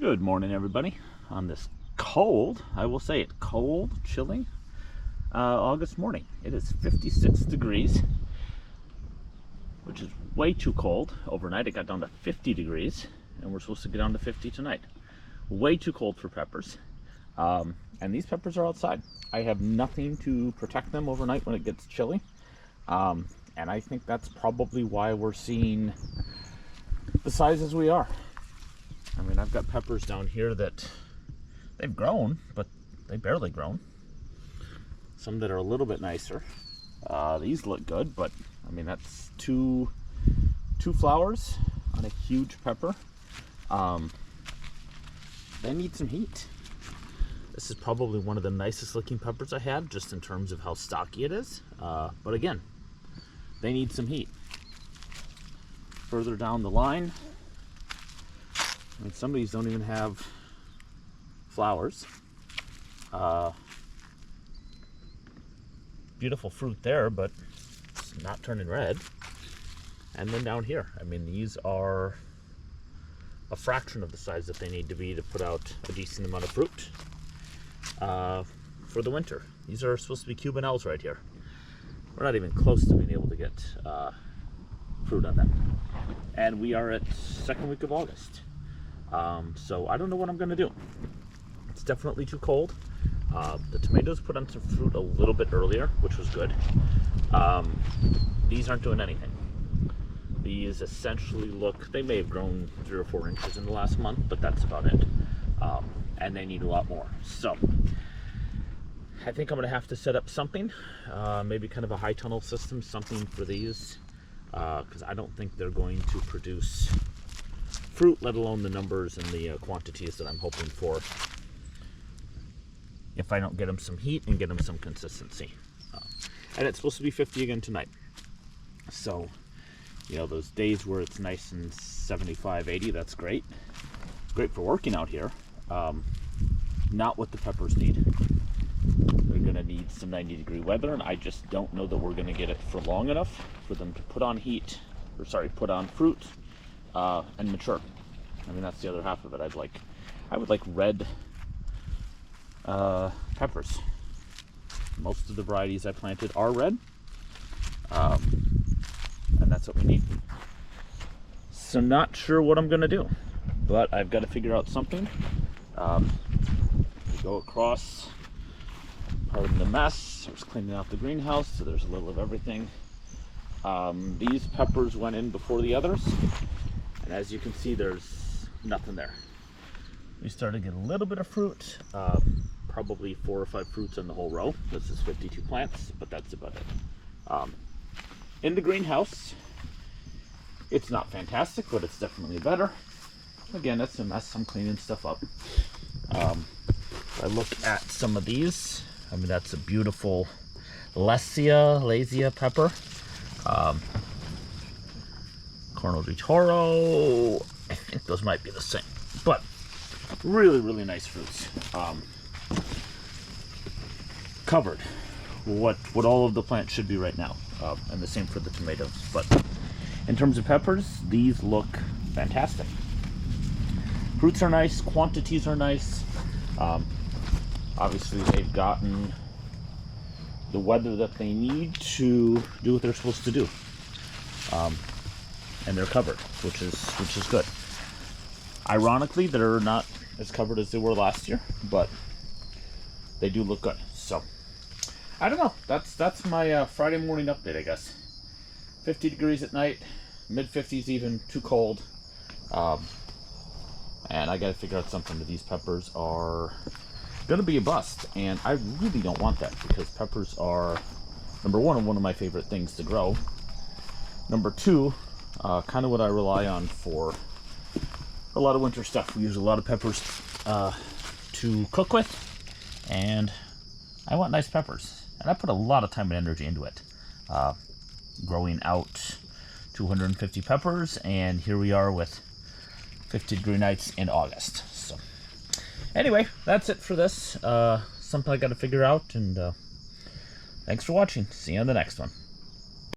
Good morning, everybody. On this cold, I will say it, cold, chilly August morning. It is 56 degrees, which is way too cold. Overnight it got down to 50 degrees, and we're supposed to get down to 50 tonight. Way too cold for peppers. And these peppers are outside. I have nothing to protect them overnight when it gets chilly. And I think that's probably why we're seeing the sizes we are. I mean, I've got peppers down here that they've grown, but they barely grown. Some that are a little bit nicer. These look good, but I mean, that's two flowers on a huge pepper. They need some heat. This is probably one of the nicest looking peppers I have, just in terms of how stocky it is. But again, they need some heat. Further down the line, I mean, some of these don't even have flowers. Beautiful fruit there, but it's not turning red. And then down here, I mean, these are a fraction of the size that they need to be to put out a decent amount of fruit for the winter. These are supposed to be Cuban L's right here. We're not even close to being able to get fruit on them. And we are at second week of August. So I don't know what I'm gonna do. It's definitely too cold. The tomatoes put on some fruit a little bit earlier, which was good. These aren't doing anything. These essentially look, they may have grown 3 or 4 inches in the last month, but that's about it. And they need a lot more. So I think I'm gonna have to set up something, maybe kind of a high tunnel system, something for these, because I don't think they're going to produce fruit, let alone the numbers and the quantities that I'm hoping for, if I don't get them some heat and get them some consistency. And it's supposed to be 50 again tonight. So, you know, those days where it's nice and 75, 80, that's great. It's great for working out here. Not what the peppers need. They're gonna need some 90-degree weather, and I just don't know that we're gonna get it for long enough for them to put on heat, or sorry, put on fruit and mature. I mean, that's the other half of it. I would like red peppers. Most of the varieties I planted are red, and that's what we need. So not sure what I'm gonna do, but I've got to figure out something. We go across, pardon the mess, I was cleaning out the greenhouse, so there's a little of everything. These peppers went in before the others, and as you can see, there's nothing there. We started to get a little bit of fruit, probably 4 or 5 fruits in the whole row. This is 52 plants, but that's about it. In the greenhouse, it's not fantastic, but it's definitely better. Again, it's a mess. I'm cleaning stuff up. I look at some of these. I mean, that's a beautiful Lasea pepper. Corno di Toro, I think those might be the same, but really nice fruits. Covered what all of the plants should be right now, and the same for the tomatoes. But in terms of peppers, these look fantastic. Fruits are nice, quantities are nice. Obviously they've gotten the weather that they need to do what they're supposed to do. And they're covered, which is good. Ironically, they're not as covered as they were last year, but they do look good. So I don't know. That's my Friday morning update, I guess. 50 degrees at night, mid 50s even, too cold. And I gotta figure out something. That these peppers are gonna be a bust, and I really don't want that, because peppers are, number one of my favorite things to grow. Number two, kind of what I rely on for a lot of winter stuff. We use a lot of peppers to cook with, and I want nice peppers, and I put a lot of time and energy into it, growing out 250 peppers, and here we are with 50-degree nights in August. So anyway, that's it for this. Something I got to figure out, and thanks for watching. See you on the next one.